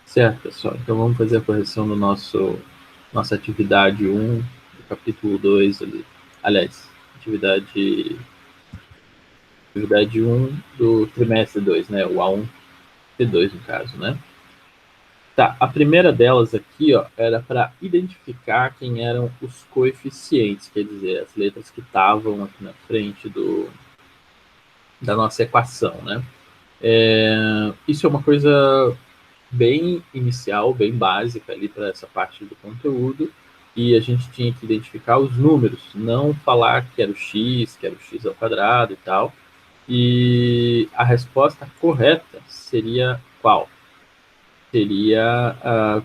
Certo, pessoal. Então vamos fazer a correção do nossa atividade 1, do capítulo 2 ali. Aliás, atividade 1 do trimestre 2, né? O A1, T2 no caso, né? Tá, a primeira delas aqui, ó, era para identificar quem eram os coeficientes, quer dizer, as letras que estavam aqui na frente da nossa equação, né? Isso é uma coisa bem inicial, bem básica ali para essa parte do conteúdo, e a gente tinha que identificar os números, não falar que era o x ao quadrado e tal. E a resposta correta seria qual? Seria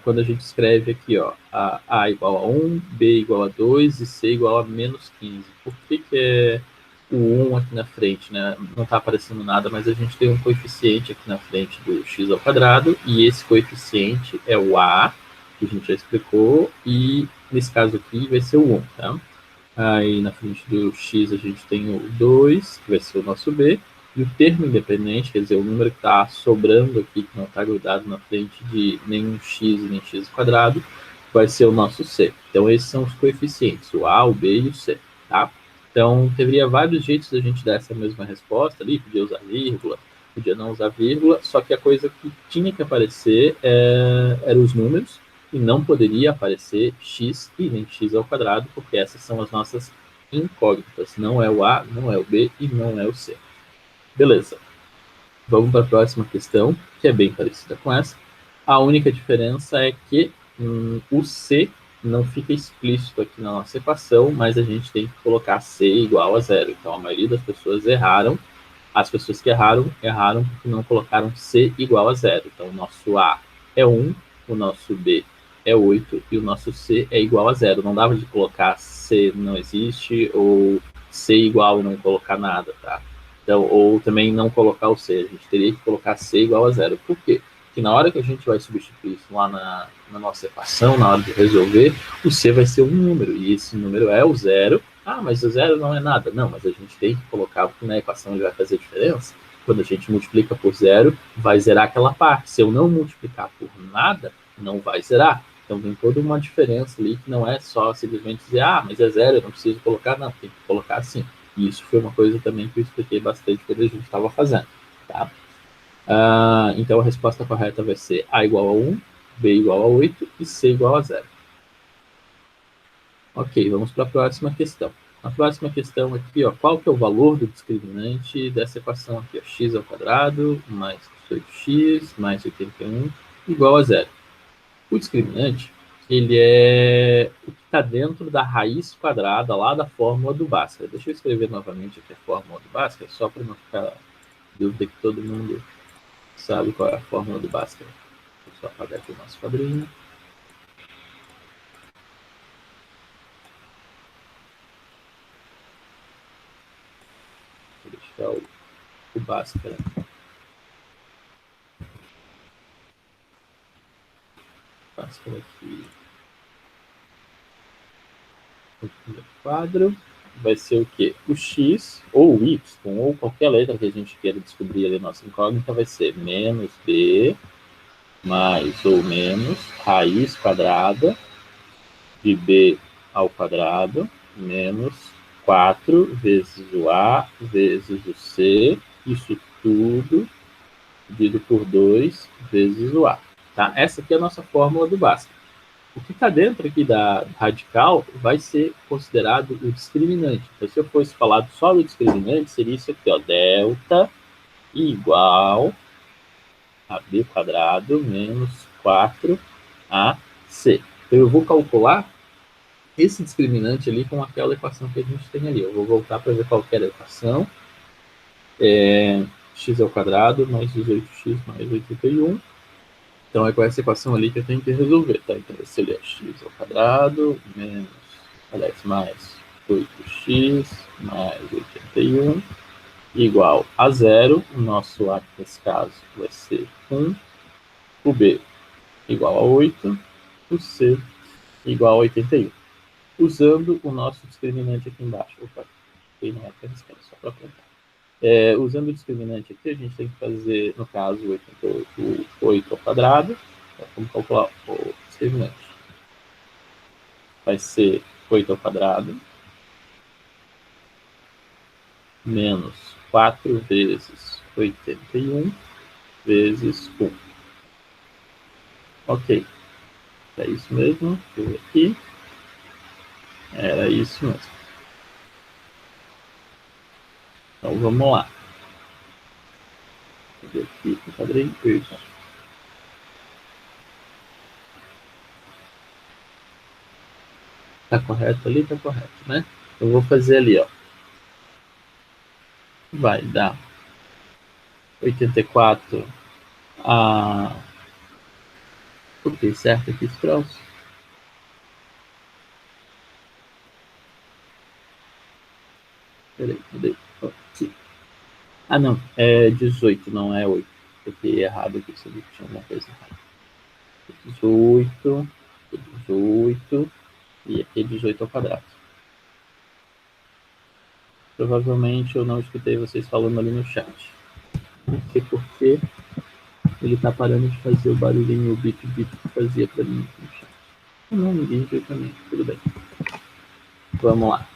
quando a gente escreve aqui, ó, A igual a 1, B igual a 2 e C igual a menos 15. Por que é o 1 aqui na frente, né? Não está aparecendo nada, mas a gente tem um coeficiente aqui na frente do x ao quadrado, e esse coeficiente é o A, que a gente já explicou, e nesse caso aqui vai ser o 1, tá? Aí na frente do x a gente tem o 2, que vai ser o nosso B, e o termo independente, quer dizer, o número que está sobrando aqui, que não está grudado na frente de nenhum x e nem x quadrado, vai ser o nosso C. Então esses são os coeficientes, o A, o B e o C, tá? Então teria vários jeitos da gente dar essa mesma resposta ali, podia usar vírgula, podia não usar vírgula, só que a coisa que tinha que aparecer eram os números, e não poderia aparecer x e nem x ao quadrado, porque essas são as nossas incógnitas. Não é o A, não é o B e não é o C. Beleza. Vamos para a próxima questão, que é bem parecida com essa. A única diferença é que o C não fica explícito aqui na nossa equação, mas a gente tem que colocar C igual a zero. Então, a maioria das pessoas erraram. As pessoas que erraram porque não colocaram C igual a zero. Então, o nosso A é 1, o nosso B é 8 e o nosso C é igual a zero. Não dava de colocar C não existe ou C igual e não colocar nada, tá? Então, ou também não colocar o C. A gente teria que colocar C igual a zero. Por quê? Porque na hora que a gente vai substituir isso lá na nossa equação, na hora de resolver, o C vai ser um número, e esse número é o zero. Ah, mas o zero não é nada. Não, mas a gente tem que colocar, porque na equação ele vai fazer diferença. Quando a gente multiplica por zero, vai zerar aquela parte. Se eu não multiplicar por nada, não vai zerar. Então tem toda uma diferença ali, que não é só simplesmente dizer, ah, mas é zero, eu não preciso colocar, não, tem que colocar assim. E isso foi uma coisa também que eu expliquei bastante quando a gente estava fazendo, tá? Então a resposta correta vai ser A igual a 1, B igual a 8 e C igual a 0. Ok, vamos para a próxima questão. A próxima questão aqui, ó, qual que é o valor do discriminante dessa equação aqui? Ó, x ao quadrado mais 8x mais 81 igual a 0. O discriminante, ele é o que está dentro da raiz quadrada lá da fórmula do Bhaskara. Deixa eu escrever novamente aqui a fórmula do Bhaskara, só para não ficar dúvida que todo mundo sabe qual é a fórmula do Bhaskara. Vou só apagar aqui o nosso quadrinho. Vou deixar o Bhaskara. Bhaskara aqui. O primeiro quadro vai ser o quê? O x ou o y, ou qualquer letra que a gente queira descobrir ali, nossa incógnita, vai ser menos b mais ou menos raiz quadrada de b ao quadrado menos 4 vezes o a vezes o c, isso tudo dividido por 2 vezes o a. Tá? Essa aqui é a nossa fórmula do Bhaskara. O que está dentro aqui da radical vai ser considerado o discriminante. Então, se eu fosse falar só do discriminante, seria isso aqui, ó, delta igual a b quadrado menos 4ac. Então, eu vou calcular esse discriminante ali com aquela equação que a gente tem ali. Eu vou voltar para ver qual era a equação. X ao quadrado mais 18x mais 81. Então é com essa equação ali que eu tenho que resolver, tá? Então esse ali é x ao quadrado menos, aliás, mais 8x mais 81 igual a zero. O nosso A, nesse caso, vai ser 1. O B igual a 8. O C igual a 81. Usando o nosso discriminante aqui embaixo. Opa, não é para riscar, só para apontar. Usando o discriminante aqui, a gente tem que fazer, no caso, 8 ao quadrado Então, vamos calcular o discriminante. Vai ser 8 ao quadrado menos 4 vezes 81 vezes 1. Ok. É isso mesmo. Deixa eu ver aqui. Era isso mesmo. Então, vamos lá. Cadê aqui o quadrinho? Isso. Tá correto ali? Tá correto, né? Eu vou fazer ali, ó. Vai dar 84 a... Botei certo aqui esse troço. Peraí, cadê? Aqui. Ah, não. É 18, não é 8. Fiquei errado aqui, se eu tinha alguma coisa errada. 18, 18 e aqui é 18 ao quadrado. Provavelmente eu não escutei vocês falando ali no chat. Não sei porque ele tá parando de fazer o barulhinho, o bip-bip que fazia pra mim no chat. Não, ninguém viu também. Tudo bem. Vamos lá.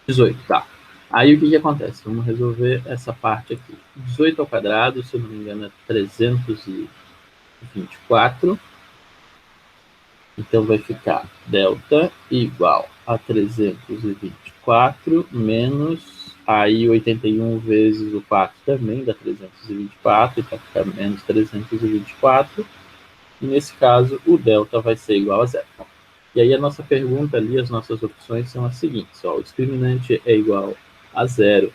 18, tá. Aí o que acontece? Vamos resolver essa parte aqui. 18 ao quadrado, se eu não me engano, é 324. Então vai ficar delta igual a 324 menos aí 81 vezes o 4 também dá 324, então fica menos 324. E nesse caso o delta vai ser igual a zero. E aí a nossa pergunta ali, as nossas opções são as seguintes. Ó, o discriminante é igual a zero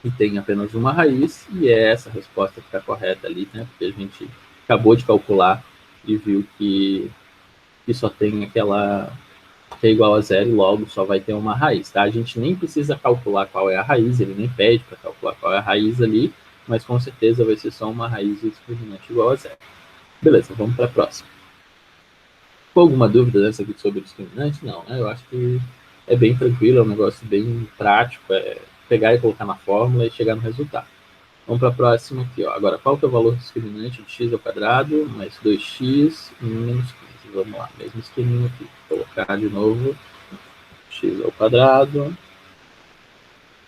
e tem apenas uma raiz, e é essa resposta que está correta ali, né? Porque a gente acabou de calcular e viu que só tem aquela que é igual a zero e logo só vai ter uma raiz, tá? A gente nem precisa calcular qual é a raiz, ele nem pede para calcular qual é a raiz ali, mas com certeza vai ser só uma raiz e o discriminante igual a zero. Beleza, vamos para a próxima. Com alguma dúvida dessa aqui sobre o discriminante? Não, né? Eu acho que é bem tranquilo, é um negócio bem prático, é pegar e colocar na fórmula e chegar no resultado. Vamos para a próxima aqui, ó. Agora, qual que é o valor discriminante de x ao quadrado mais 2x menos 15? Vamos lá, mesmo esqueminha aqui. Vou colocar de novo x ao quadrado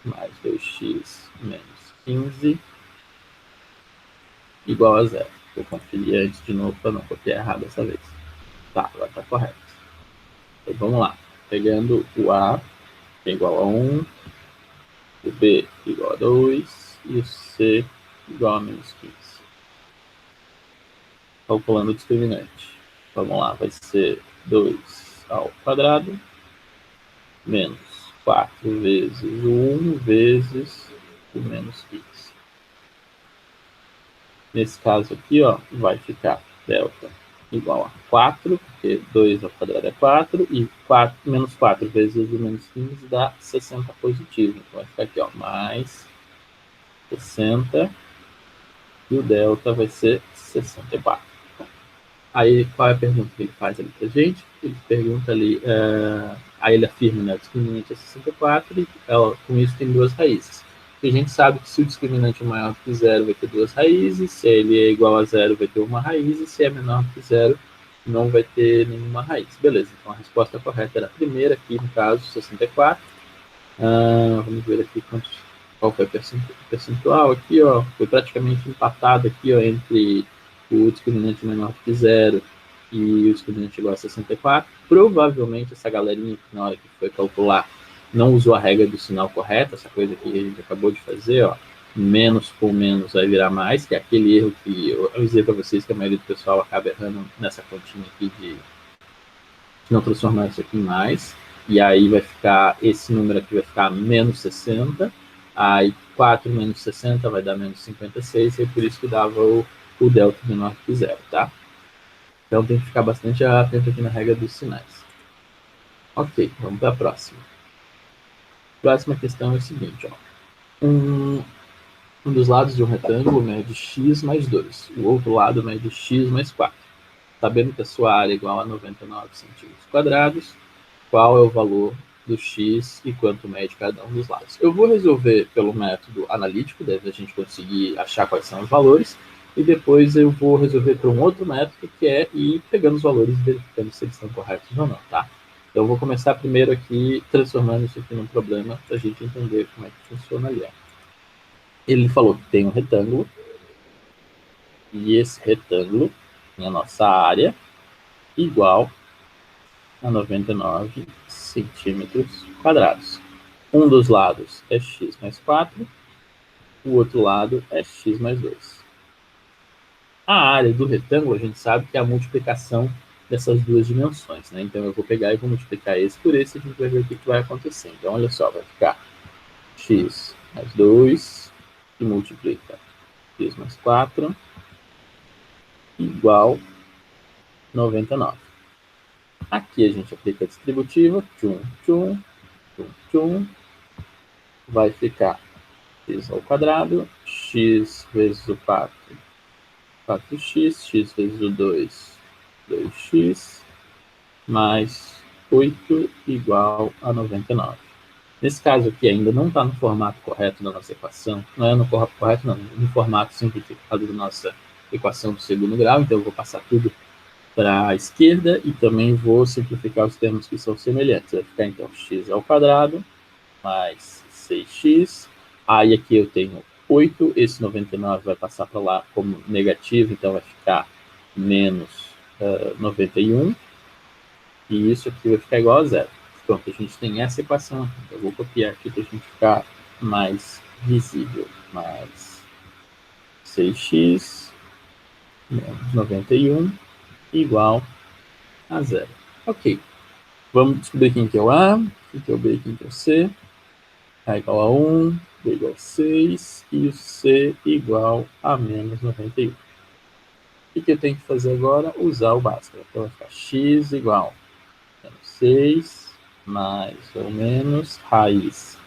mais 2x menos 15 igual a zero. Vou conferir antes de novo para não copiar errado dessa vez. Tá, agora está correto. Então, vamos lá. Pegando o A, que é igual a 1, o B igual a 2 e o C igual a menos 15. Calculando o discriminante. Vamos lá, vai ser 2 ao quadrado menos 4 vezes o 1 vezes o menos 15. Nesse caso aqui, ó, vai ficar delta igual a 4, porque 2 ao quadrado é 4, e 4, menos 4 vezes o menos 15 dá 60 positivo. Então vai ficar aqui, ó, mais 60, e o delta vai ser 64. Aí, qual é a pergunta que ele faz ali pra gente? Ele pergunta ali, aí ele afirma, né, o discriminante é 64, e ela, com isso tem duas raízes. E a gente sabe que se o discriminante é maior que zero, vai ter duas raízes, se ele é igual a zero, vai ter uma raiz, e se é menor que zero, não vai ter nenhuma raiz. Beleza, então a resposta correta era a primeira aqui, no caso, 64. Vamos ver aqui qual foi o percentual aqui, ó, foi praticamente empatado aqui, ó, entre o discriminante menor que zero e o discriminante igual a 64. Provavelmente essa galerinha que na hora que foi calcular não usou a regra do sinal correta, essa coisa que a gente acabou de fazer, ó, menos com menos vai virar mais, que é aquele erro que eu avisei para vocês que a maioria do pessoal acaba errando nessa continha aqui de não transformar isso aqui em mais, e aí vai ficar, esse número aqui vai ficar menos 60, aí 4 menos 60 vai dar menos 56, e é por isso que dava o delta menor que zero, tá? Então tem que ficar bastante atento aqui na regra dos sinais. Ok, vamos para a próxima. Próxima questão é o seguinte, ó. Um dos lados de um retângulo mede x mais 2, o outro lado mede x mais 4. Sabendo que a sua área é igual a 99 centímetros quadrados, qual é o valor do x e quanto mede cada um dos lados? Eu vou resolver pelo método analítico, deve a gente conseguir achar quais são os valores, e depois eu vou resolver por um outro método, que é ir pegando os valores e verificando se eles estão corretos ou não, tá? Então eu vou começar primeiro aqui, transformando isso aqui num problema, para a gente entender como é que funciona ali. Ele falou que tem um retângulo, e esse retângulo tem a nossa área igual a 99 centímetros quadrados. Um dos lados é x mais 4, o outro lado é x mais 2. A área do retângulo, a gente sabe que é a multiplicação dessas duas dimensões, né? Então eu vou pegar e vou multiplicar esse por esse e a gente vai ver o que vai acontecer. Então olha só, vai ficar x mais 2 que multiplica x mais 4 igual 99. Aqui a gente aplica a distributiva, tchum, tchum, tchum, tchum, vai ficar x ao quadrado, x vezes o 4, 4x, x vezes o 2, 2x, mais 8 igual a 99. Nesse caso aqui ainda não está no formato correto da nossa equação, não é no correto não, no formato simplificado da nossa equação do segundo grau, então eu vou passar tudo para a esquerda e também vou simplificar os termos que são semelhantes. Vai ficar então x ao quadrado mais 6x, aí aqui eu tenho 8, esse 99 vai passar para lá como negativo, então vai ficar menos 91, e isso aqui vai ficar igual a zero. Pronto, a gente tem essa equação aqui. Eu vou copiar aqui para a gente ficar mais visível. Mais 6x menos 91 igual a zero. Ok. Vamos descobrir quem que é o A, quem que é o B, quem que é o C. A igual a 1, B igual a 6 e o C igual a menos 91. O que eu tenho que fazer agora? Usar o básico. Então vai ficar x igual a 6 mais ou menos raiz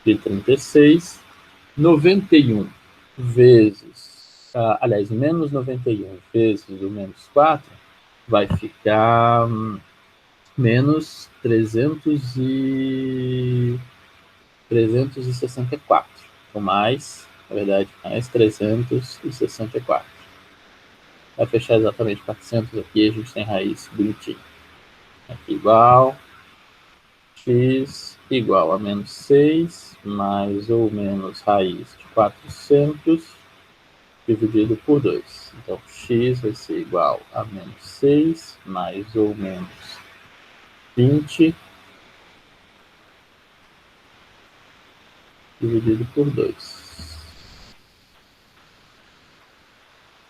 de 36, 91 vezes, aliás, menos 91 vezes o menos 4 vai ficar menos 364, ou mais, na verdade, mais 364. Vai fechar exatamente 400 aqui, a gente tem raiz bonitinho. Aqui igual, x igual a menos 6, mais ou menos raiz de 400, dividido por 2. Então, x vai ser igual a menos 6, mais ou menos 20, dividido por 2.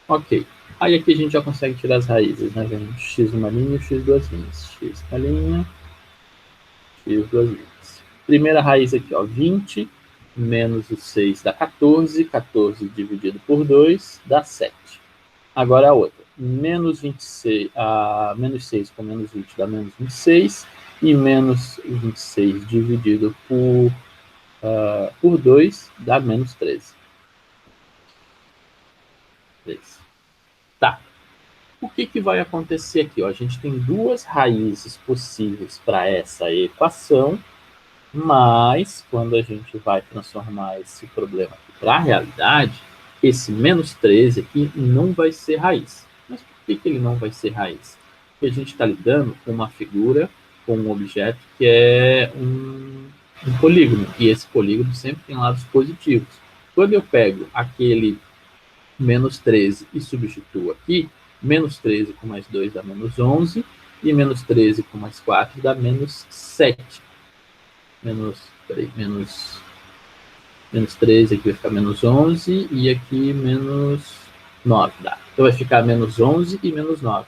Ok. Aí aqui a gente já consegue tirar as raízes, né? Vem x uma linha e x duas linhas. X uma linha, x duas linhas. Primeira raiz aqui, ó, 20 menos o 6 dá 14, 14 dividido por 2 dá 7. Agora a outra, menos 26, menos 6 com menos 20 dá menos 26, e menos 26 dividido por 2 dá menos 13. 3. Tá. O que vai acontecer aqui? Ó? A gente tem duas raízes possíveis para essa equação, mas quando a gente vai transformar esse problema para a realidade, esse menos 13 aqui não vai ser raiz. Mas por que ele não vai ser raiz? Porque a gente está lidando com uma figura, com um objeto que é um polígono, e esse polígono sempre tem lados positivos. Quando eu pego aquele menos 13 e substituo aqui, menos 13 com mais 2 dá menos 11, e menos 13 com mais 4 dá menos 7. Menos 13, aqui vai ficar menos 11, e aqui menos 9 dá. Então vai ficar menos 11 e menos 9.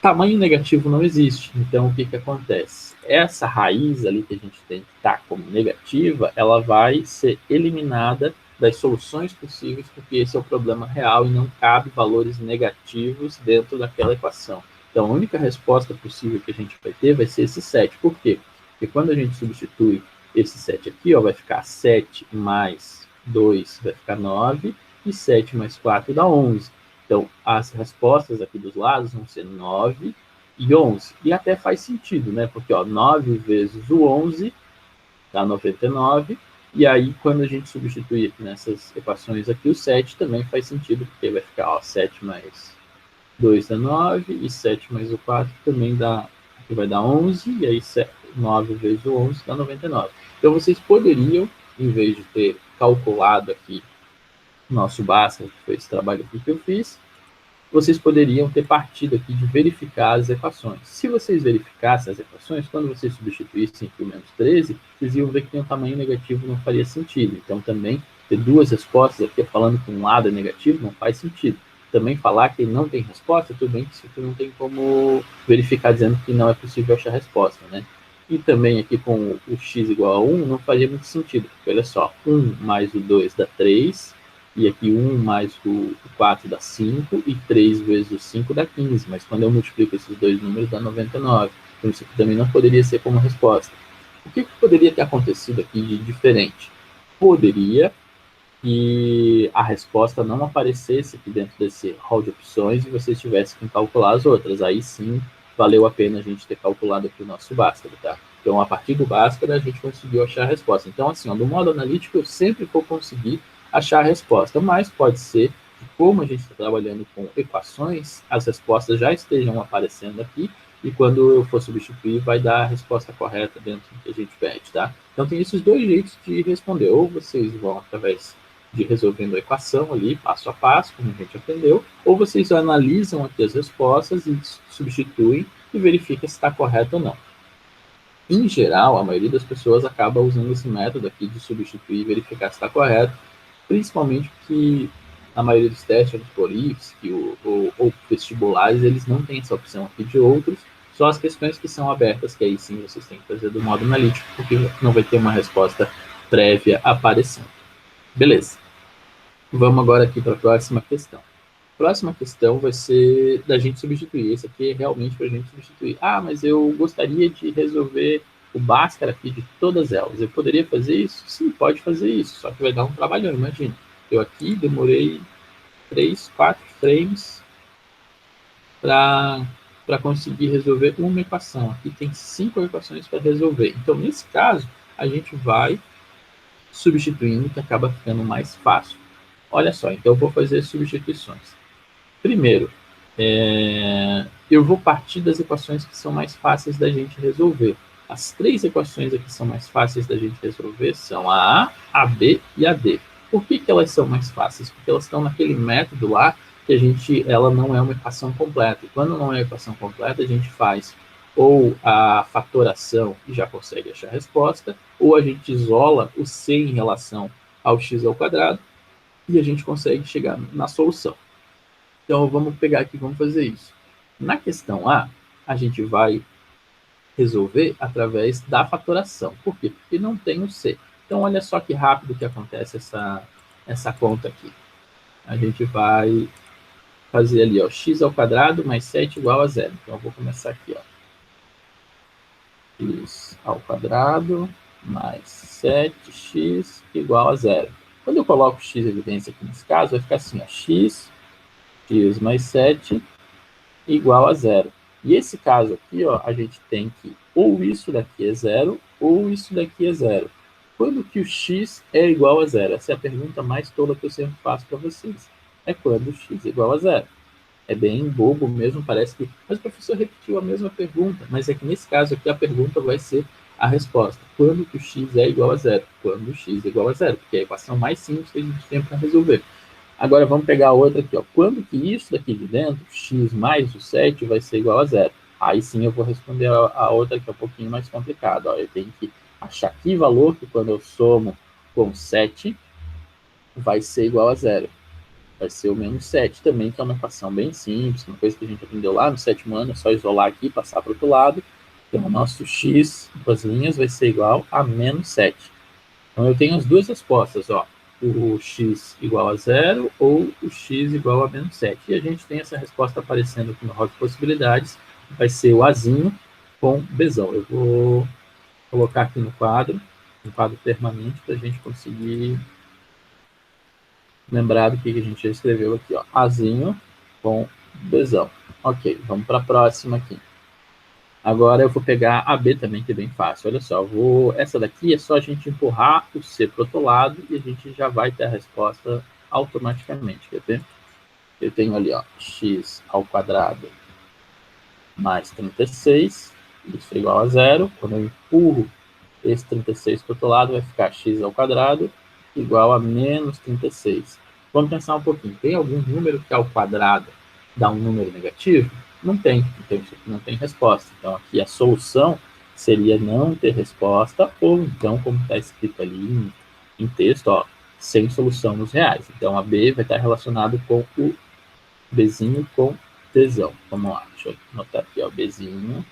Tamanho negativo não existe, então o que acontece? Essa raiz ali que a gente tem que estar como negativa, ela vai ser eliminada das soluções possíveis, porque esse é o problema real e não cabe valores negativos dentro daquela equação. Então a única resposta possível que a gente vai ter vai ser esse 7. Por quê? Porque quando a gente substitui esse 7 aqui, ó, vai ficar 7 mais 2 vai ficar 9, e 7 mais 4 dá 11. Então, as respostas aqui dos lados vão ser 9 e 11. E até faz sentido, né? Porque ó, 9 vezes o 11 dá 99, E aí, quando a gente substituir aqui nessas equações aqui, o 7 também faz sentido, porque vai ficar, ó, 7 mais 2 dá 9, e 7 mais o 4 também dá, aqui vai dar 11, e aí 9 vezes o 11 dá 99. Então, vocês poderiam, em vez de ter calculado aqui nosso Bhaskara, que foi esse trabalho aqui que eu fiz, vocês poderiam ter partido aqui de verificar as equações. Se vocês verificassem as equações, quando vocês substituíssem aqui o menos 13, vocês iam ver que tem um tamanho negativo, não faria sentido. Então, também, ter duas respostas aqui falando que um lado é negativo não faz sentido. Também falar que não tem resposta, tudo bem que isso aqui não tem como verificar dizendo que não é possível achar resposta, né? E também aqui com o x igual a 1 não faria muito sentido, porque olha só, 1 mais o 2 dá 3, e aqui 1 mais o 4 dá 5, e 3 vezes o 5 dá 15, mas quando eu multiplico esses dois números dá 99. Então isso aqui também não poderia ser como resposta. O que poderia ter acontecido aqui de diferente? Poderia que a resposta não aparecesse aqui dentro desse hall de opções e vocês tivessem que calcular as outras. Aí sim, valeu a pena a gente ter calculado aqui o nosso Bhaskara, tá? Então, a partir do Bhaskara, a gente conseguiu achar a resposta. Então, assim, ó, do modo analítico, eu sempre vou conseguir achar a resposta, mas pode ser que, como a gente está trabalhando com equações, as respostas já estejam aparecendo aqui, e quando eu for substituir, vai dar a resposta correta dentro do que a gente pede, tá? Então, tem esses dois jeitos de responder. Ou vocês vão através de resolvendo a equação ali, passo a passo, como a gente aprendeu, ou vocês analisam aqui as respostas e substituem e verificam se está correto ou não. Em geral, a maioria das pessoas acaba usando esse método aqui de substituir e verificar se está correto, principalmente porque na maioria dos testes, por IFSC ou vestibulares, eles não têm essa opção aqui de outros, só as questões que são abertas, que aí sim vocês têm que fazer do modo analítico, porque não vai ter uma resposta prévia aparecendo. Beleza. Vamos agora aqui para a próxima questão. A próxima questão vai ser da gente substituir. Esse aqui é realmente para a gente substituir. Ah, mas eu gostaria de resolver o Bhaskara aqui de todas elas. Eu poderia fazer isso? Sim, pode fazer isso, só que vai dar um trabalhão, imagina. Eu aqui demorei 3, 4 frames para conseguir resolver uma equação. Aqui tem 5 equações para resolver. Então, nesse caso, a gente vai substituindo, que acaba ficando mais fácil. Olha só, então eu vou fazer substituições. Primeiro, eu vou partir das equações que são mais fáceis da gente resolver. As 3 equações aqui que são mais fáceis da gente resolver são a A, a B e a D. Por que elas são mais fáceis? Porque elas estão naquele método lá que ela não é uma equação completa. E quando não é uma equação completa, a gente faz ou a fatoração e já consegue achar a resposta, ou a gente isola o C em relação ao x ao quadrado e a gente consegue chegar na solução. Então, vamos pegar aqui, vamos fazer isso. Na questão A, a gente vai resolver através da fatoração. Por quê? Porque não tem o C. Então, olha só que rápido que acontece essa conta aqui. A gente vai fazer ali, ó, x ao quadrado mais 7 igual a 0. Então, eu vou começar aqui, ó. X ao quadrado mais 7x igual a 0. Quando eu coloco x evidência aqui nesse caso, vai ficar assim, ó, x mais 7 igual a 0. E esse caso aqui, ó, a gente tem que ou isso daqui é 0, ou isso daqui é 0. Quando que o x é igual a 0? Essa é a pergunta mais tola que eu sempre faço para vocês. É quando o x é igual a 0. É bem bobo mesmo, parece que... Mas o professor repetiu a mesma pergunta, mas é que nesse caso aqui a pergunta vai ser a resposta. Quando que o x é igual a 0? Quando o x é igual a 0, porque é a equação mais simples que a gente tem para resolver. Agora vamos pegar a outra aqui, ó. Quando que isso daqui de dentro, x mais o 7, vai ser igual a 0? Aí sim eu vou responder a outra que é um pouquinho mais complicada. Ó. Eu tenho que achar que valor que quando eu somo com 7 vai ser igual a 0. Vai ser o menos 7 também, que é uma equação bem simples, uma coisa que a gente aprendeu lá no 7º ano, é só isolar aqui e passar para o outro lado. Então o nosso x, duas linhas, vai ser igual a menos 7. Então eu tenho as duas respostas, ó. O x igual a 0 ou o x igual a menos 7. E a gente tem essa resposta aparecendo aqui no rol de possibilidades. Vai ser o Azinho com Bzão. Eu vou colocar aqui no quadro permanente, para a gente conseguir lembrar do que a gente já escreveu aqui, ó. Azinho com Bzão. Ok, vamos para a próxima aqui. Agora eu vou pegar a B também, que é bem fácil. Olha só, essa daqui é só a gente empurrar o C para o outro lado e a gente já vai ter a resposta automaticamente. Quer ver? Eu tenho ali, ó, x ao quadrado mais 36, isso é igual a zero. Quando eu empurro esse 36 para o outro lado, vai ficar x ao quadrado igual a menos 36. Vamos pensar um pouquinho. Tem algum número que ao quadrado dá um número negativo? Não tem. Então, isso aqui não tem resposta. Então, aqui a solução seria não ter resposta, ou então, como está escrito ali em texto, ó, sem solução nos reais. Então, a B vai estar relacionado com o Bzinho com Dzão. Vamos lá, deixa eu anotar aqui, ó, Bzinho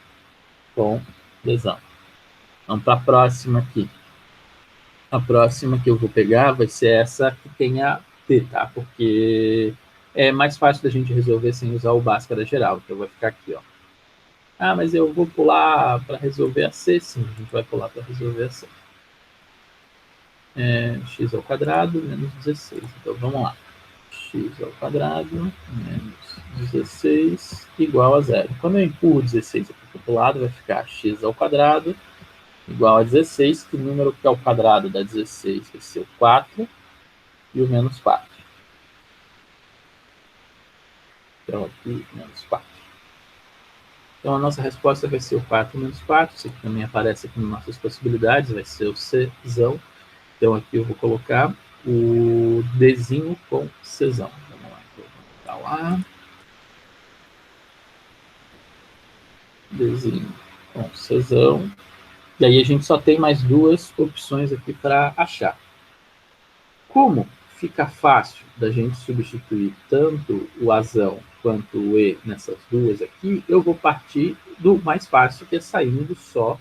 com Dzão. Vamos para a próxima aqui. A próxima que eu vou pegar vai ser essa que tem a T, tá? Porque é mais fácil da gente resolver sem usar o Bhaskara geral. Então vai ficar aqui, ó. Ah, mas eu vou pular para resolver a C, sim. A gente vai pular para resolver a C. X ao quadrado menos 16. Então vamos lá. X ao quadrado menos 16 igual a zero. Quando eu empurro 16 aqui para o outro lado, vai ficar x ao quadrado igual a 16, que o número que é o quadrado da 16 vai ser o 4 e o menos 4. Então, aqui, menos 4. Então, a nossa resposta vai ser o 4 menos 4. Isso aqui também aparece aqui nas nossas possibilidades, vai ser o Czão. Então, aqui eu vou colocar o Dzinho com Czão. Vamos lá, então, vou botar lá. Dzinho com Czão. E aí a gente só tem mais duas opções aqui para achar. Como fica fácil da gente substituir tanto o azão quanto o e nessas duas aqui, eu vou partir do mais fácil, que é saindo só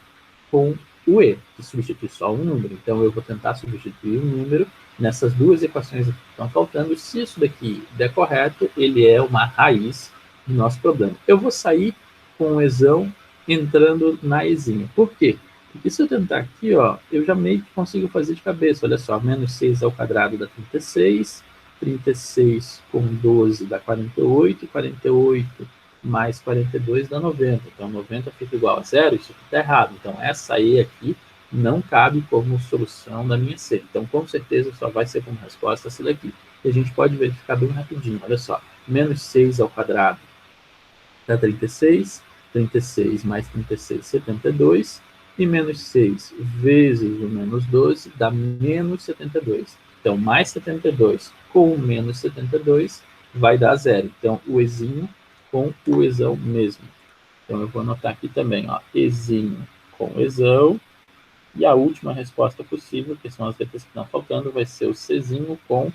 com o e, que substitui só um número. Então eu vou tentar substituir um número nessas duas equações aqui que estão faltando. Se isso daqui der correto, ele é uma raiz do nosso problema. Eu vou sair com o ezão entrando na ezinha. Por quê? Porque se eu tentar aqui, ó, eu já meio que consigo fazer de cabeça. Olha só, menos 6 ao quadrado dá 36, 36 com 12 dá 48, 48 mais 42 dá 90. Então, 90 fica igual a zero, isso aqui está errado. Então, essa E aqui não cabe como solução da minha C. Então, com certeza, só vai ser como resposta essa daqui. E a gente pode verificar bem rapidinho. Olha só, menos 6 ao quadrado dá 36, 36 mais 36, 72, e menos 6 vezes o menos 12 dá menos 72. Então, mais 72 com menos 72 vai dar zero. Então, o ezinho com o ezão mesmo. Então, eu vou anotar aqui também, ó, ezinho com ezão. E a última resposta possível, que são as letras que estão faltando, vai ser o Czinho com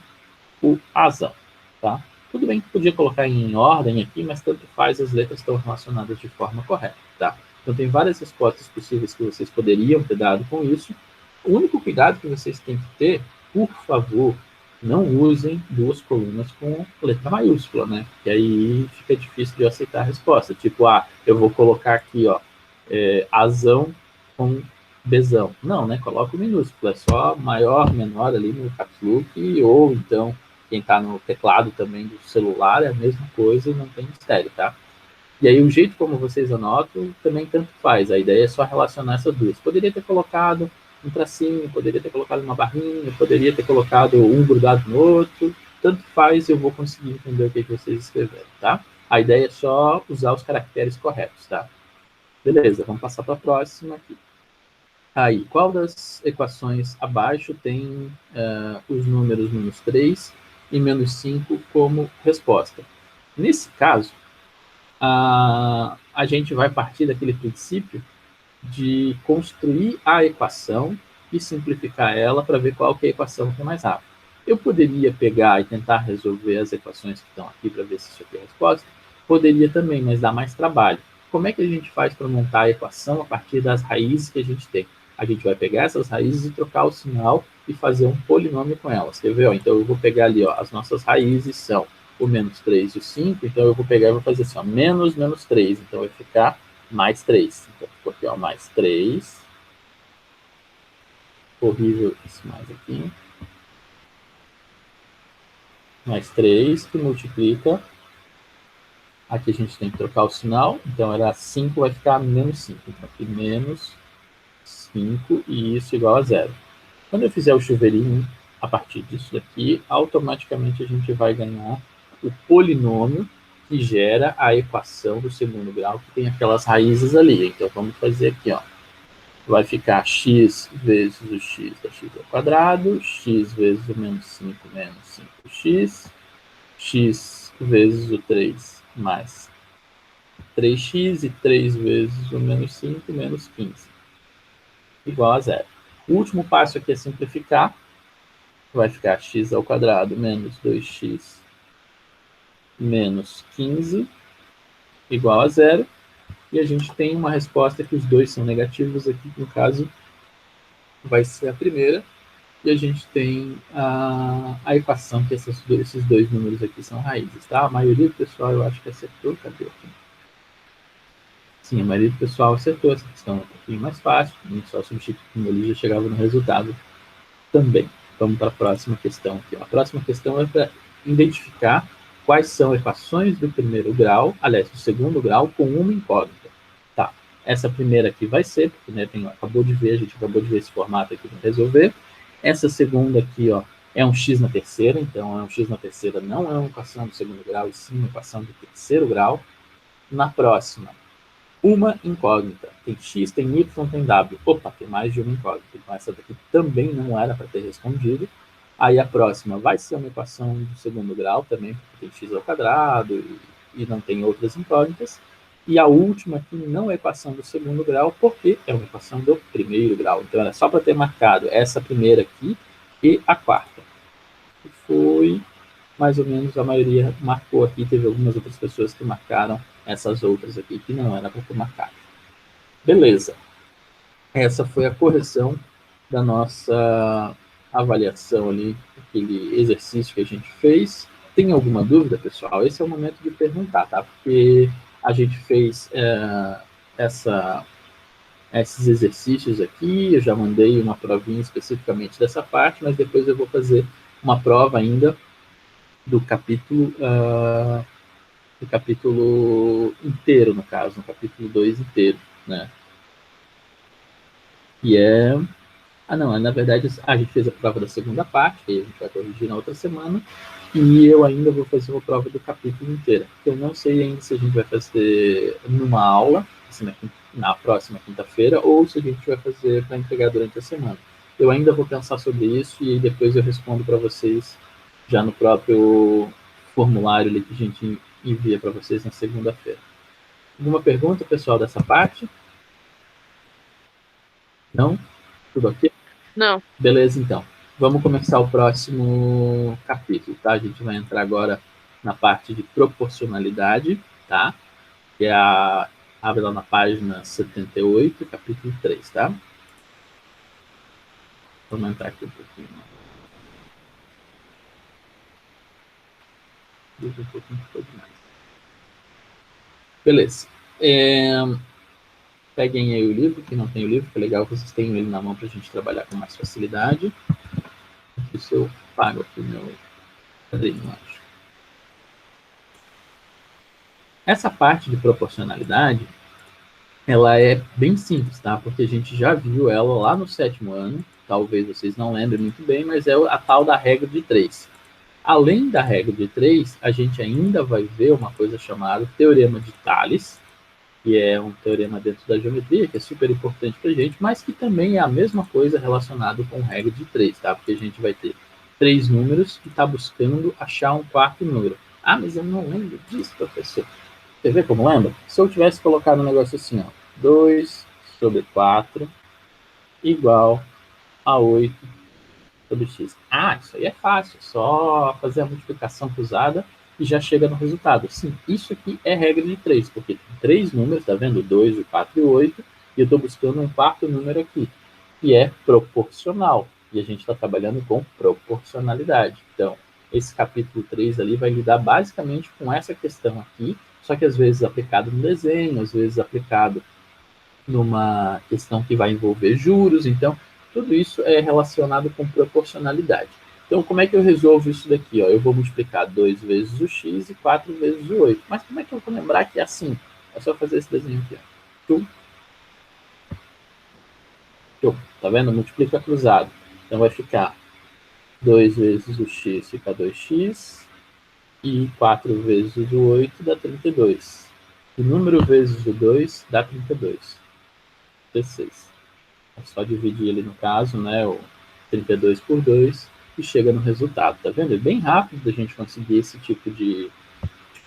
o azão, tá? Tudo bem que podia colocar em ordem aqui, mas tanto faz, as letras estão relacionadas de forma correta, tá? Então, tem várias respostas possíveis que vocês poderiam ter dado com isso. O único cuidado que vocês têm que ter, por favor, não usem duas colunas com letra maiúscula, né? Porque aí fica difícil de eu aceitar a resposta. Tipo, eu vou colocar aqui, ó, azão com bezão. Não, né? Coloca o minúsculo. É só maior, menor ali no caps look, ou então quem está no teclado também do celular é a mesma coisa, não tem mistério, tá? E aí o jeito como vocês anotam também tanto faz. A ideia é só relacionar essas duas. Poderia ter colocado um tracinho, poderia ter colocado uma barrinha, poderia ter colocado um grudado no outro. Tanto faz, eu vou conseguir entender o que vocês escreveram, tá? A ideia é só usar os caracteres corretos, tá? Beleza, vamos passar para a próxima aqui. Aí, qual das equações abaixo tem os números menos 3 e menos 5 como resposta? Nesse caso, a gente vai partir daquele princípio de construir a equação e simplificar ela para ver qual que é a equação que é mais rápida. Eu poderia pegar e tentar resolver as equações que estão aqui para ver se isso aqui é a resposta? Poderia também, mas dá mais trabalho. Como é que a gente faz para montar a equação a partir das raízes que a gente tem? A gente vai pegar essas raízes e trocar o sinal e fazer um polinômio com elas. Quer ver? Então, eu vou pegar ali, ó, as nossas raízes são o menos 3 e o 5, então eu vou pegar e vou fazer assim, ó, menos 3, então vai ficar mais 3. Então, ficou aqui, ó, mais 3. Horrível esse mais aqui. Mais 3, que multiplica Aqui a gente tem que trocar o sinal, então era 5, vai ficar menos 5. Então aqui menos 5 e isso igual a zero. Quando eu fizer o chuveirinho, a partir disso daqui, automaticamente a gente vai ganhar o polinômio que gera a equação do segundo grau, que tem aquelas raízes ali. Então vamos fazer aqui, ó. Vai ficar x vezes o x da x ao quadrado, x vezes o menos 5 menos 5x, x vezes o 3 mais 3x e 3 vezes o menos 5 menos 15, igual a zero. O último passo aqui é simplificar. Vai ficar x ao quadrado menos 2x menos 15 igual a zero. E a gente tem uma resposta que os dois são negativos aqui, no caso vai ser a primeira. E a gente tem a equação que esses dois números aqui são raízes, tá? A maioria do pessoal eu acho que acertou. Cadê aqui? Sim, a maioria do pessoal acertou essa questão, um pouquinho mais fácil. A gente só substituindo ali já chegava no resultado também. Vamos para a próxima questão aqui. A próxima questão é para identificar quais são equações do primeiro grau, aliás, do segundo grau, com uma incógnita. Tá, essa primeira aqui vai ser, porque né, a gente acabou de ver esse formato aqui para resolver. Essa segunda aqui, ó, é um x na terceira, então é um x na terceira, não é uma equação do segundo grau, e sim uma equação do terceiro grau. Na próxima, uma incógnita. Tem x, tem y, tem w. Opa, tem mais de uma incógnita. Então essa daqui também não era para ter respondido. Aí a próxima vai ser uma equação do segundo grau também, porque tem x ao quadrado e não tem outras incógnitas. E a última aqui não é equação do segundo grau, porque é uma equação do primeiro grau. Então era só para ter marcado essa primeira aqui e a quarta. E foi mais ou menos a maioria marcou aqui. Teve algumas outras pessoas que marcaram essas outras aqui que não era para ter marcado. Beleza. Essa foi a correção da nossa avaliação ali, aquele exercício que a gente fez. Tem alguma dúvida, pessoal? Esse é o momento de perguntar, tá? Porque a gente fez esses exercícios aqui, eu já mandei uma provinha especificamente dessa parte, mas depois eu vou fazer uma prova ainda do capítulo inteiro, no caso, no capítulo 2 inteiro, né? E é... não, na verdade, a gente fez a prova da segunda parte, que a gente vai corrigir na outra semana, e eu ainda vou fazer uma prova do capítulo inteiro. Eu não sei ainda se a gente vai fazer numa aula, assim, na próxima quinta-feira, ou se a gente vai fazer para entregar durante a semana. Eu ainda vou pensar sobre isso e depois eu respondo para vocês já no próprio formulário ali que a gente envia para vocês na segunda-feira. Alguma pergunta, pessoal, dessa parte? Não? Tudo ok? Não. Beleza, então. Vamos começar o próximo capítulo, tá? A gente vai entrar agora na parte de proporcionalidade, tá? Que é abre lá na página 78, capítulo 3, tá? Vamos entrar aqui um pouquinho. Deixa um pouquinho mais. Beleza. Peguem aí o livro, que não tem o livro, que é legal que vocês tenham ele na mão para a gente trabalhar com mais facilidade. Isso eu pago aqui o meu padrinho, acho. Essa parte de proporcionalidade, ela é bem simples, tá? Porque a gente já viu ela lá no 7º ano, talvez vocês não lembrem muito bem, mas é a tal da regra de 3. Além da regra de 3, a gente ainda vai ver uma coisa chamada Teorema de Tales, que é um teorema dentro da geometria, que é super importante para a gente, mas que também é a mesma coisa relacionado com regra de 3, tá? Porque a gente vai ter 3 números e está buscando achar um quarto número. Ah, mas eu não lembro disso, professor. Você vê como lembra? Se eu tivesse colocado um negócio assim, ó, 2 sobre 4 igual a 8 sobre x. Ah, isso aí é fácil, só fazer a multiplicação cruzada e já chega no resultado. Sim, isso aqui é regra de 3, porque tem 3 números, tá vendo? 2, 4 e 8, e eu estou buscando um quarto número aqui, que é proporcional. E a gente está trabalhando com proporcionalidade. Então, esse capítulo 3 ali vai lidar basicamente com essa questão aqui, só que às vezes aplicado no desenho, às vezes aplicado numa questão que vai envolver juros. Então, tudo isso é relacionado com proporcionalidade. Então, como é que eu resolvo isso daqui? Ó? Eu vou multiplicar 2 vezes o x e 4 vezes o 8. Mas como é que eu vou lembrar que é assim? É só fazer esse desenho aqui. Ó. Tá vendo? Multiplica cruzado. Então, vai ficar 2 vezes o x fica 2x. E 4 vezes o 8 dá 32. O número vezes o 2 dá 32. 16. É só dividir ele, no caso, né, o 32 por 2 e chega no resultado. Tá vendo? É bem rápido da gente conseguir esse tipo de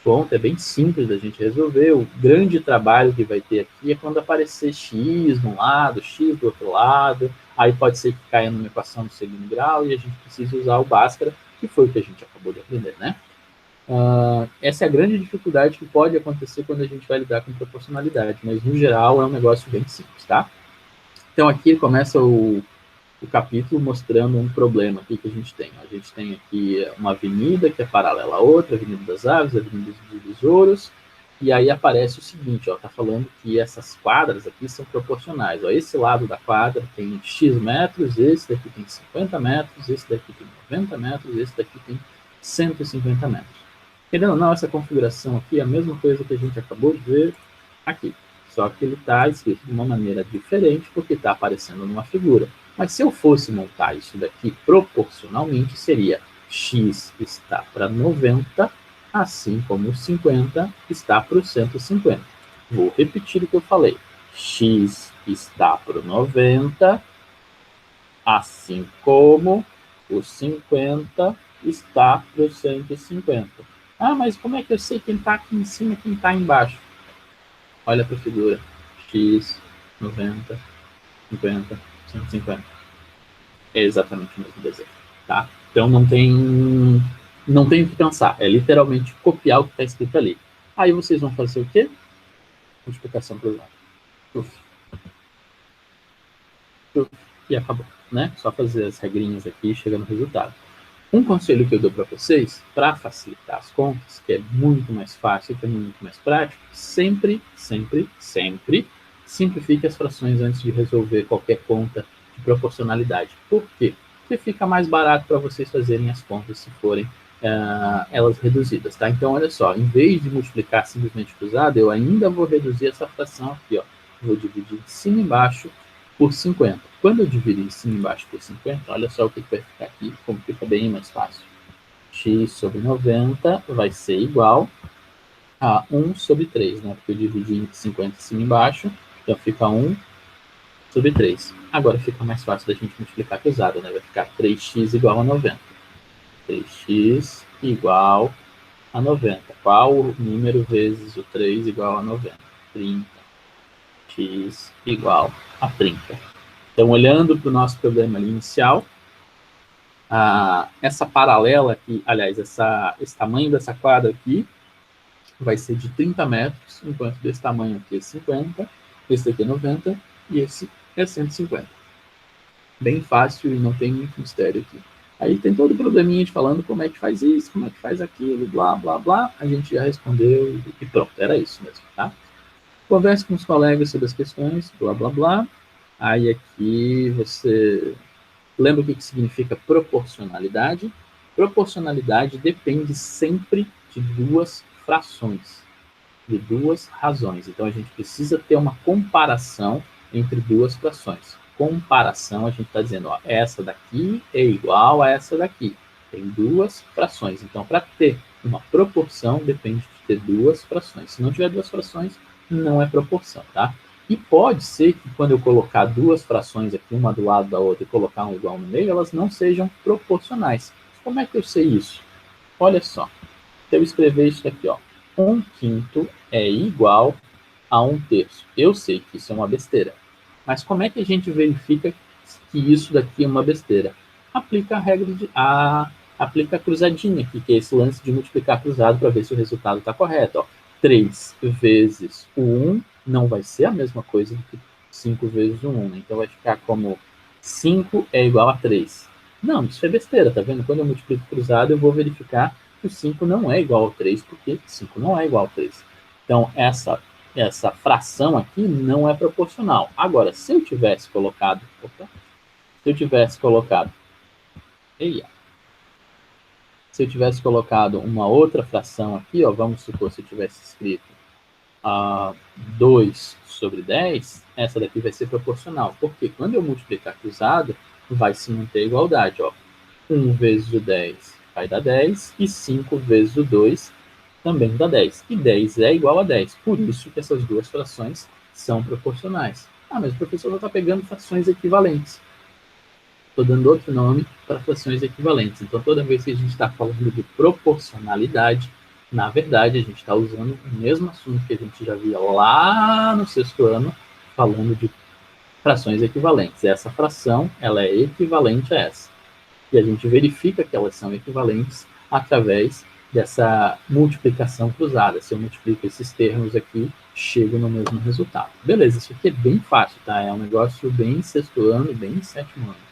conta, é bem simples da gente resolver. O grande trabalho que vai ter aqui é quando aparecer x de um lado, x do outro lado, aí pode ser que caia numa equação de segundo grau e a gente precisa usar o Bhaskara, que foi o que a gente acabou de aprender, né? Essa é a grande dificuldade que pode acontecer quando a gente vai lidar com proporcionalidade, mas no geral é um negócio bem simples, tá? Então aqui começa o capítulo mostrando um problema aqui que a gente tem. A gente tem aqui uma avenida que é paralela a outra, a Avenida das Aves, a Avenida dos Besouros, e aí aparece o seguinte, ó, tá falando que essas quadras aqui são proporcionais. Ó, esse lado da quadra tem x metros, esse daqui tem 50 metros, esse daqui tem 90 metros, esse daqui tem 150 metros. Querendo ou não, essa configuração aqui é a mesma coisa que a gente acabou de ver aqui. Só que ele está escrito de uma maneira diferente porque está aparecendo numa figura. Mas se eu fosse montar isso daqui proporcionalmente, seria x está para 90, assim como 50 está para o 150. Vou repetir o que eu falei. X está para o 90, assim como o 50 está para o 150. Ah, mas como é que eu sei quem está aqui em cima e quem está embaixo? Olha para a figura. X, 90, 50, 150. É exatamente o mesmo desenho, tá? Então não tem o que pensar. É literalmente copiar o que está escrito ali. Aí vocês vão fazer o quê? Multiplicação por lado. E acabou, né? Só fazer as regrinhas aqui e chega no resultado. Um conselho que eu dou para vocês, para facilitar as contas, que é muito mais fácil, que é muito mais prático, sempre simplifique as frações antes de resolver qualquer conta de proporcionalidade. Por quê? Porque fica mais barato para vocês fazerem as contas se forem elas reduzidas, tá? Então, olha só, em vez de multiplicar simplesmente cruzado, eu ainda vou reduzir essa fração aqui, ó. Vou dividir de cima e embaixo por 50. Quando eu dividir cima e embaixo por 50, olha só o que vai ficar aqui, como fica bem mais fácil. X sobre 90 vai ser igual a 1 sobre 3, né? Porque eu dividi em 50 cima e embaixo, então fica 1 sobre 3. Agora fica mais fácil da gente multiplicar cruzado, né? Vai ficar 3x igual a 90. 3x igual a 90. Qual o número vezes o 3 igual a 90? 30. X igual a 30. Então, olhando para o nosso problema ali inicial, essa paralela aqui, aliás, esse tamanho dessa quadra aqui vai ser de 30 metros, enquanto desse tamanho aqui é 50, esse daqui é 90 e esse é 150. Bem fácil e não tem muito mistério aqui. Aí tem todo o probleminha de falando como é que faz isso, como é que faz aquilo, blá, blá, blá. A gente já respondeu e pronto, era isso mesmo, tá? Converse com os colegas sobre as questões, blá, blá, blá. Aí aqui você lembra o que significa proporcionalidade? Proporcionalidade depende sempre de duas frações, de duas razões. Então, a gente precisa ter uma comparação entre duas frações. Comparação, a gente está dizendo, ó, essa daqui é igual a essa daqui. Tem duas frações. Então, para ter uma proporção, depende de ter duas frações. Se não tiver duas frações, não é proporção, tá? E pode ser que quando eu colocar duas frações aqui, uma do lado da outra, e colocar um igual no meio, elas não sejam proporcionais. Como é que eu sei isso? Olha só. Se eu escrever isso aqui, ó, 1/5 é igual a 1/3. Eu sei que isso é uma besteira. Mas como é que a gente verifica que isso daqui é uma besteira? Aplica a regra aplica a cruzadinha aqui, que é esse lance de multiplicar cruzado para ver se o resultado está correto. Ó. 3 vezes o 1 não vai ser a mesma coisa do que 5 vezes o 1. Né? Então vai ficar como 5 é igual a 3. Não, isso é besteira, tá vendo? Quando eu multiplico cruzado, eu vou verificar que o 5 não é igual ao 3, porque 5 não é igual ao 3. Então, essa fração aqui não é proporcional. Agora, se eu tivesse colocado... Se eu tivesse colocado uma outra fração aqui, ó, vamos supor, se eu tivesse escrito 2 sobre 10, essa daqui vai ser proporcional. Porque quando eu multiplicar cruzado, vai se manter a igualdade. Ó. 1 vezes o 10 vai dar 10, e 5 vezes o 2 também dá 10. E 10 é igual a 10. Por isso que essas duas frações são proporcionais. Ah, mas o professor está pegando frações equivalentes. Estou dando outro nome para frações equivalentes. Então, toda vez que a gente está falando de proporcionalidade, na verdade, a gente está usando o mesmo assunto que a gente já via lá no sexto ano, falando de frações equivalentes. Essa fração, ela é equivalente a essa. E a gente verifica que elas são equivalentes através dessa multiplicação cruzada. Se eu multiplico esses termos aqui, chego no mesmo resultado. Beleza, isso aqui é bem fácil, tá? É um negócio bem sexto ano, bem sétimo ano.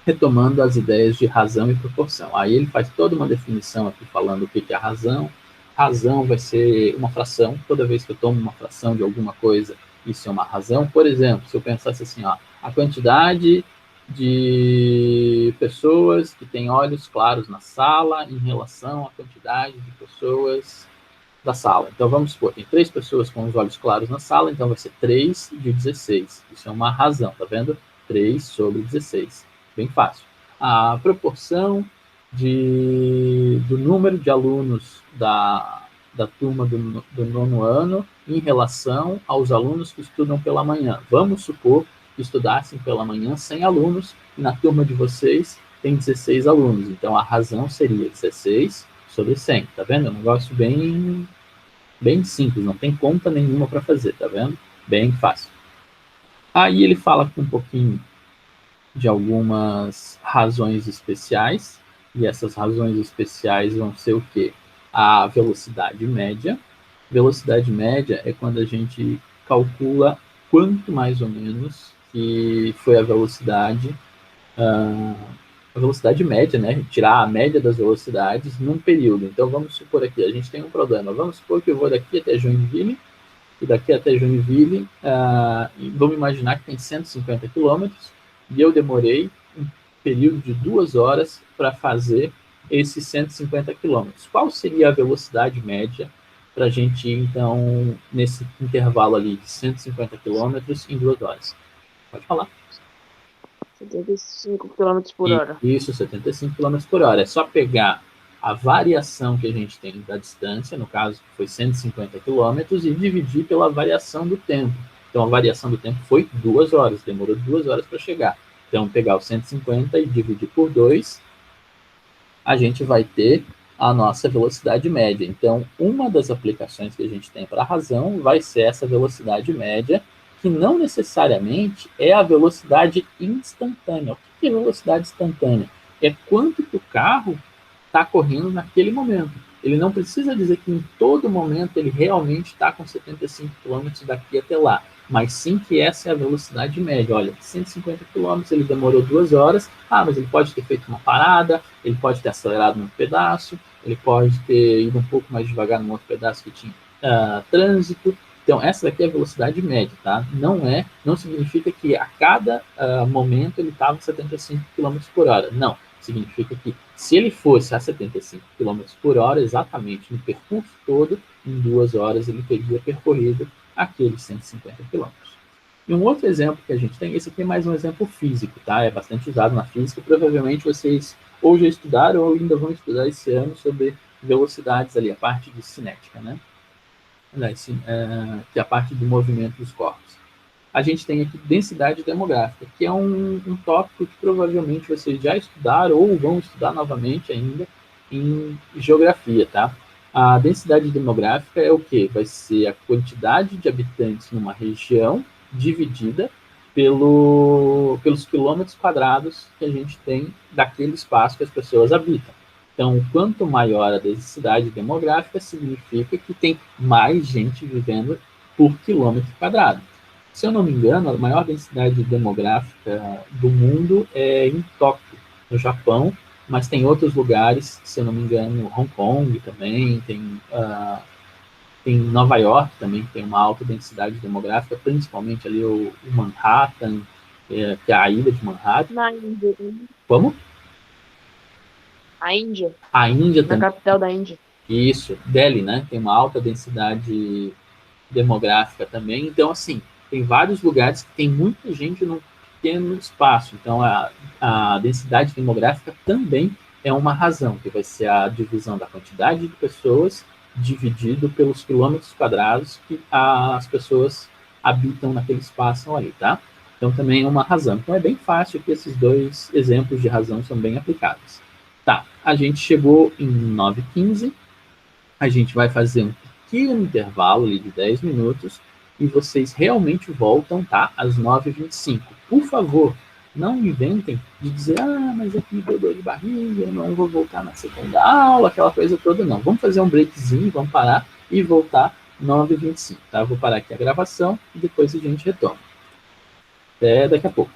Retomando as ideias de razão e proporção. Aí ele faz toda uma definição aqui falando o que é a razão. Razão vai ser uma fração. Toda vez que eu tomo uma fração de alguma coisa, isso é uma razão. Por exemplo, se eu pensasse assim, ó, a quantidade de pessoas que têm olhos claros na sala em relação à quantidade de pessoas da sala. Então, vamos supor, tem 3 pessoas com os olhos claros na sala, então vai ser 3 de 16. Isso é uma razão, tá vendo? 3 sobre 16. Bem fácil. A proporção do número de alunos da turma do nono ano em relação aos alunos que estudam pela manhã. Vamos supor que estudassem pela manhã 100 alunos, e na turma de vocês tem 16 alunos. Então, a razão seria 16 sobre 100. Tá vendo? É um negócio bem simples, não tem conta nenhuma para fazer, tá vendo? Bem fácil. Aí ele fala um pouquinho de algumas razões especiais, e essas razões especiais vão ser o quê? A velocidade média. Velocidade média é quando a gente calcula quanto mais ou menos que foi a velocidade média, né? Tirar a média das velocidades num período. Então, vamos supor aqui, a gente tem um problema. Vamos supor que eu vou daqui até Joinville, e daqui até Joinville, vamos imaginar que tem 150 quilômetros, e eu demorei um período de 2 horas para fazer esses 150 quilômetros. Qual seria a velocidade média para a gente ir, então, nesse intervalo ali de 150 quilômetros em 2 horas? Pode falar. 75 km por hora. Isso, 75 km por hora. É só pegar a variação que a gente tem da distância, no caso foi 150 km, e dividir pela variação do tempo. Então, a variação do tempo foi 2 horas, demorou 2 horas para chegar. Então, pegar o 150 e dividir por 2, a gente vai ter a nossa velocidade média. Então, uma das aplicações que a gente tem para a razão vai ser essa velocidade média, que não necessariamente é a velocidade instantânea. O que é velocidade instantânea? É quanto que o carro está correndo naquele momento. Ele não precisa dizer que em todo momento ele realmente está com 75 km daqui até lá, mas sim que essa é a velocidade média. Olha, 150 km ele demorou 2 horas, mas ele pode ter feito uma parada, ele pode ter acelerado num pedaço, ele pode ter ido um pouco mais devagar num outro pedaço que tinha trânsito. Então, essa daqui é a velocidade média, tá? Não significa que a cada momento ele estava 75 km por hora. Não. Significa que se ele fosse a 75 km por hora, exatamente no percurso todo, em 2 horas ele teria percorrido aqueles 150 km. E um outro exemplo que a gente tem, esse aqui é mais um exemplo físico, tá? É bastante usado na física, provavelmente vocês ou já estudaram ou ainda vão estudar esse ano sobre velocidades ali, a parte de cinética, né? Que é a parte do movimento dos corpos. A gente tem aqui densidade demográfica, que é um tópico que provavelmente vocês já estudaram ou vão estudar novamente ainda em geografia, tá? A densidade demográfica é o quê? Vai ser a quantidade de habitantes numa região dividida pelos quilômetros quadrados que a gente tem daquele espaço que as pessoas habitam. Então, quanto maior a densidade demográfica, significa que tem mais gente vivendo por quilômetro quadrado. Se eu não me engano, a maior densidade demográfica do mundo é em Tóquio, no Japão, mas tem outros lugares, se eu não me engano, Hong Kong também, tem Nova York também, que tem uma alta densidade demográfica, principalmente ali o Manhattan, que é a ilha de Manhattan. Na Índia. Como? A Índia, A Índia na também. capital da Índia. Isso, Delhi, né? Tem uma alta densidade demográfica também. Então, assim, tem vários lugares que tem muita gente num pequeno espaço. Então, a densidade demográfica também é uma razão, que vai ser a divisão da quantidade de pessoas dividido pelos quilômetros quadrados que as pessoas habitam naquele espaço ali, tá? Então, também é uma razão. Então, é bem fácil que esses dois exemplos de razão são bem aplicáveis. Tá, a gente chegou em 9h15, a gente vai fazer um pequeno intervalo ali de 10 minutos e vocês realmente voltam, tá? Às 9h25. Por favor, não inventem de dizer, mas aqui deu dor de barriga, eu não vou voltar na segunda aula, aquela coisa toda, não. Vamos fazer um breakzinho, vamos parar e voltar 9h25, tá? Eu vou parar aqui a gravação e depois a gente retoma. Até daqui a pouco.